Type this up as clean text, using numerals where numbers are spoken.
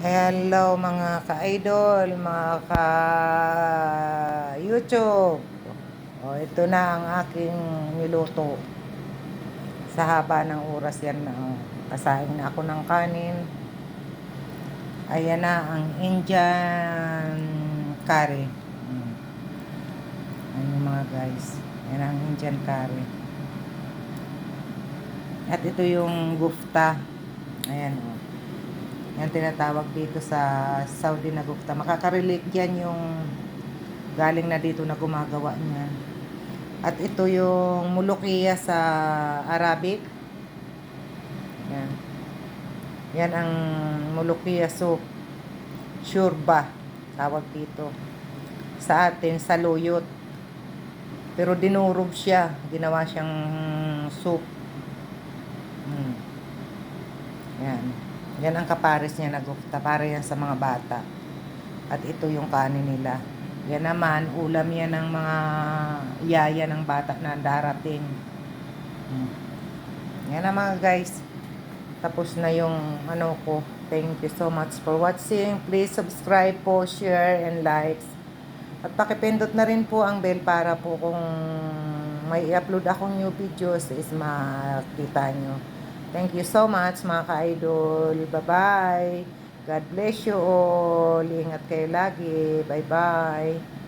Hello mga ka-idol, mga ka-YouTube. Ito na ang aking niluto. Sa haba ng oras yan na kasaing na ako ng kanin. Ayan na ang Indian curry. Ayan mga guys. Ayan ang Indian curry. At ito yung gufta. Ayan o. Yan tinatawag dito sa Saudi na gufta. Makaka-relate yan yung galing na dito na gumagawa niyan. At ito yung mulukiya sa Arabic. Yan. Yan ang mulukiya soup. Shurba. Tawag dito. Sa atin, saluyot. Pero dinurog siya. Ginawa siyang soup. Yan. Yan ang kapares niya na gufta. Para yan sa mga bata. At ito yung kanin nila. Yan naman, ulam yan ng mga yaya ng bata na darating. Yan na mga guys. Tapos na yung ano ko. Thank you so much for watching. Please subscribe po, share, and likes. At pakipindot na rin po ang bell para po kung may i-upload akong new videos is makita nyo. Thank you so much mga ka-idol. Bye-bye. God bless you all. Ingat kayo lagi. Bye-bye.